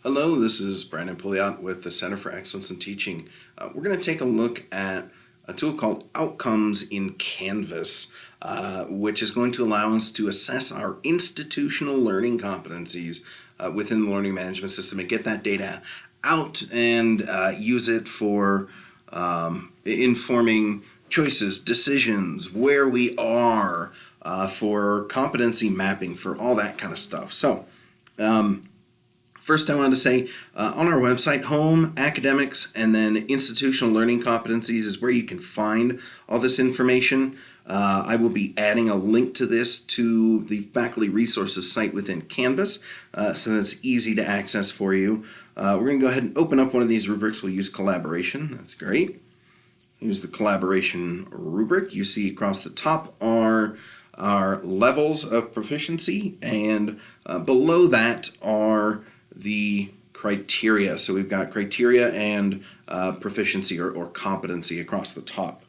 Hello, this is Brandon Pouliot with the Center for Excellence in Teaching. We're going to take a look at a tool called Outcomes in Canvas, which is going to allow us to assess our institutional learning competencies within the learning management system and get that data out and use it for informing choices, decisions, where we are, for competency mapping, for all that kind of stuff. So, first, I wanted to say on our website, home, academics, and then institutional learning competencies is where you can find all this information. I will be adding a link to this to the faculty resources site within Canvas, so that's easy to access for you. We're going to go ahead and open up one of these rubrics. We'll use collaboration. That's great. Here's the collaboration rubric. You see across the top are our levels of proficiency, and below that are the criteria. So we've got criteria and proficiency or competency across the top.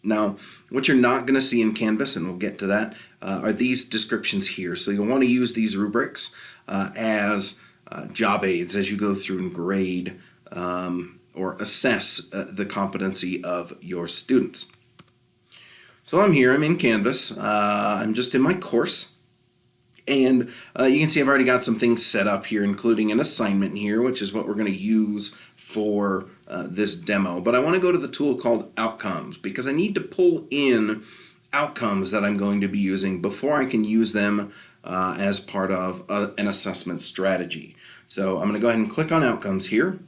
Now, what you're not going to see in Canvas, and we'll get to that, are these descriptions here. So you'll want to use these rubrics as job aids as you go through and grade or assess the competency of your students. So I'm here, I'm in Canvas, I'm just in my course. And you can see I've already got some things set up here, including an assignment here, which is what we're going to use for this demo. But I want to go to the tool called Outcomes because I need to pull in outcomes that I'm going to be using before I can use them as part of an assessment strategy. So I'm going to go ahead and click on Outcomes here.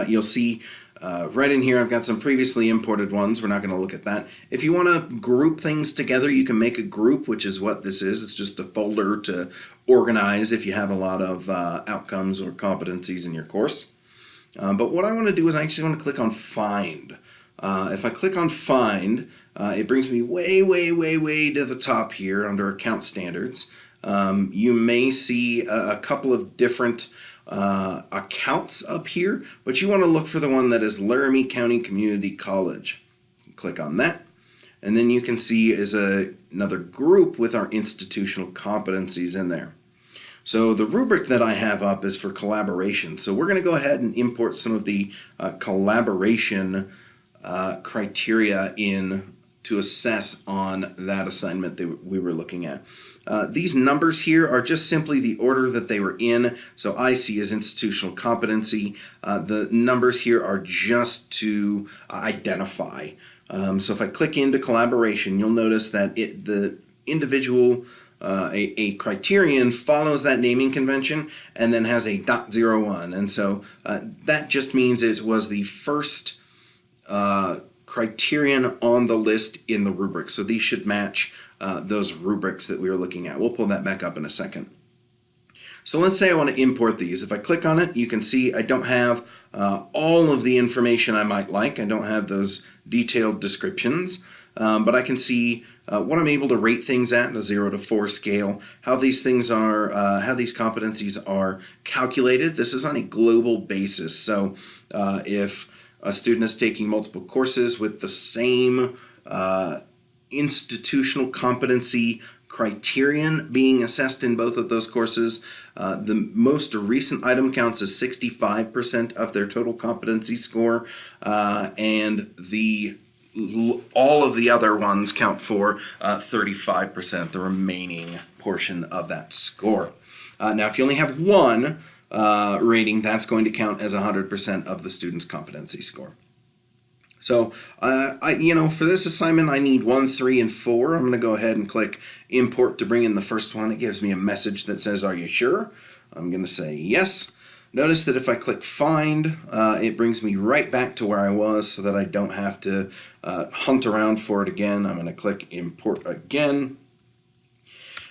You'll see right in here I've got some previously imported ones. We're not going to look at that. If you want to group things together, you can make a group, which is what this is. It's just a folder to organize if you have a lot of outcomes or competencies in your course. But what I want to do is I actually want to click on Find. If I click on Find, it brings me way to the top here under Account Standards. You may see a couple of different accounts up here, but you want to look for the one that is Laramie County Community College. Click on that, and then you can see is another group with our institutional competencies in there. So the rubric that I have up is for collaboration. So we're going to go ahead and import some of the collaboration criteria in to assess on that assignment that we were looking at. These numbers here are just simply the order that they were in. So IC is institutional competency. The numbers here are just to identify. So if I click into collaboration, you'll notice that the individual, a criterion follows that naming convention and then has a .01. And so that just means it was the first criterion on the list in the rubric. So these should match those rubrics that we were looking at. We'll pull that back up in a second. So let's say I want to import these. If I click on it, you can see I don't have all of the information I might like. I don't have those detailed descriptions, but I can see what I'm able to rate things at in a 0 to 4 scale, how these things are, how these competencies are calculated. This is on a global basis. So if a student is taking multiple courses with the same institutional competency criterion being assessed in both of those courses, the most recent item counts as 65% of their total competency score, and all of the other ones count for 35%, the remaining portion of that score. Now, if you only have one rating, that's going to count as 100% of the student's competency score. So, for this assignment, I need 1, 3, and 4. I'm going to go ahead and click Import to bring in the first one. It gives me a message that says, "Are you sure?" I'm going to say yes. Notice that if I click Find, it brings me right back to where I was so that I don't have to hunt around for it again. I'm going to click Import again.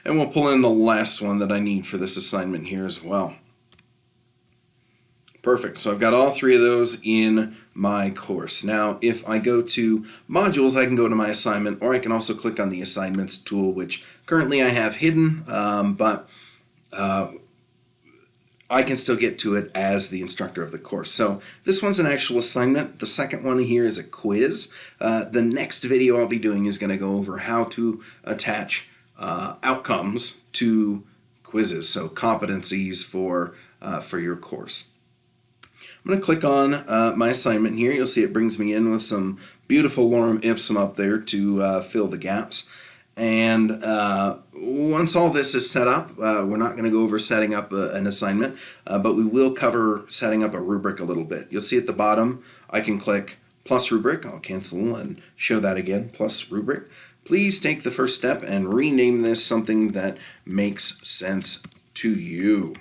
And we'll pull in the last one that I need for this assignment here as well. Perfect. So I've got all 3 of those in my course. Now, if I go to modules, I can go to my assignment, or I can also click on the assignments tool, which currently I have hidden, but I can still get to it as the instructor of the course. So this one's an actual assignment. The second one here is a quiz. The next video I'll be doing is going to go over how to attach outcomes to quizzes, so competencies for for your course. I'm going to click on my assignment here. You'll see it brings me in with some beautiful lorem ipsum up there to fill the gaps. And once all this is set up, we're not going to go over setting up an assignment, but we will cover setting up a rubric a little bit. You'll see at the bottom, I can click plus rubric. I'll cancel and show that again, plus rubric. Please take the first step and rename this something that makes sense to you,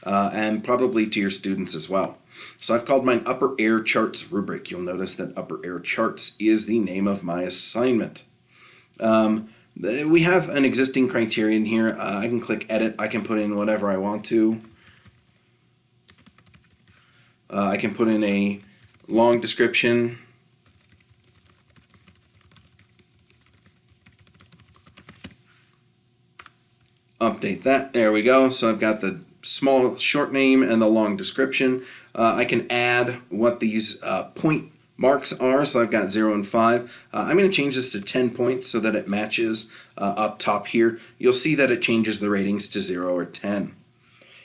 and probably to your students as well. So I've called mine Upper Air Charts Rubric. You'll notice that Upper Air Charts is the name of my assignment. We have an existing criterion here. I can click edit. I can put in whatever I want to. I can put in a long description. Update that. There we go. So I've got the small short name and the long description. I can add what these point marks are. So I've got 0 and 5. I'm going to change this to 10 points so that it matches up top here. You'll see that it changes the ratings to 0 or 10.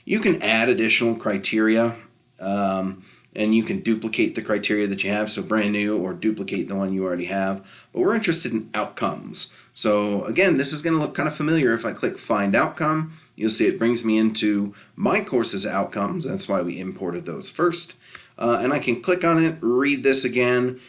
You can add additional criteria, and you can duplicate the criteria that you have, so brand new, or duplicate the one you already have. But we're interested in outcomes. So again, this is going to look kind of familiar. If I click Find Outcome, you'll see it brings me into my course's outcomes. That's why we imported those first. And I can click on it, read this again,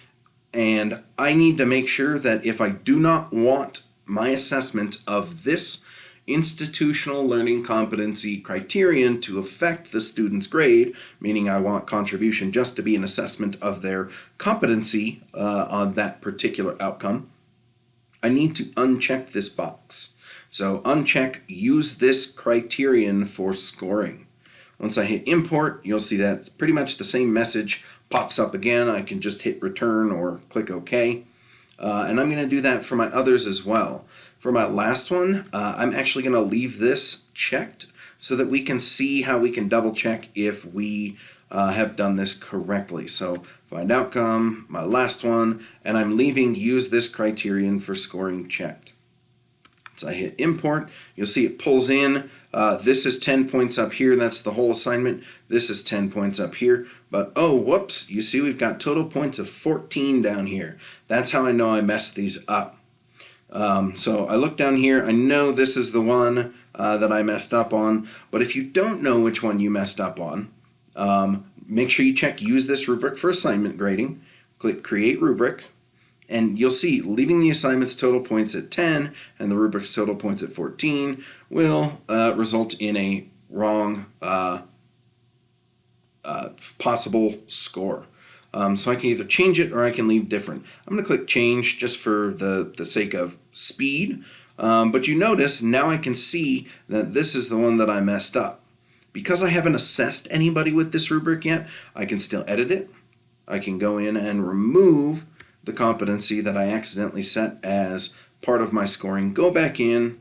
and I need to make sure that if I do not want my assessment of this institutional learning competency criterion to affect the student's grade, meaning I want contribution just to be an assessment of their competency on that particular outcome, I need to uncheck this box. So uncheck use this criterion for scoring. Once I hit import, you'll see that pretty much the same message pops up again. I can just hit return or click OK. And I'm going to do that for my others as well. For my last one, I'm actually going to leave this checked so that we can see how we can double check if we have done this correctly. So find outcome, my last one, and I'm leaving use this criterion for scoring checked. So I hit import, you'll see it pulls in. This is 10 points up here, that's the whole assignment. This is 10 points up here, but oh, whoops, you see we've got total points of 14 down here. That's how I know I messed these up. So I look down here, I know this is the one that I messed up on, but if you don't know which one you messed up on, make sure you check use this rubric for assignment grading, click create rubric, and you'll see leaving the assignment's total points at 10 and the rubric's total points at 14 will result in a wrong possible score. So I can either change it or I can leave different. I'm going to click change just for the sake of speed. But you notice now I can see that this is the one that I messed up. Because I haven't assessed anybody with this rubric yet, I can still edit it. I can go in and remove the competency that I accidentally set as part of my scoring. Go back in,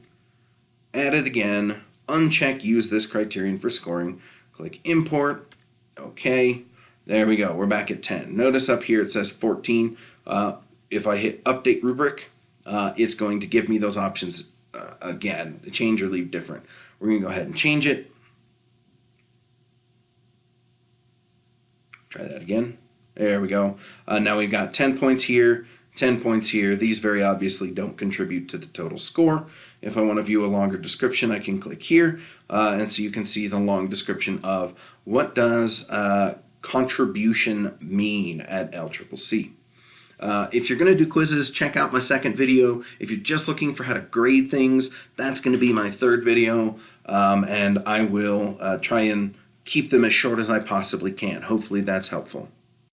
add it again, uncheck use this criterion for scoring, click import, okay. There we go, we're back at 10. Notice up here it says 14. If I hit update rubric, it's going to give me those options again, change or leave different. We're going to go ahead and change it. Try that again. There we go. Now we've got 10 points here, 10 points here. These very obviously don't contribute to the total score. If I want to view a longer description, I can click here, and so you can see the long description of what does contribution mean at LCCC. If you're going to do quizzes, check out my second video. If you're just looking for how to grade things, that's going to be my third video, and I will try and keep them as short as I possibly can. Hopefully that's helpful.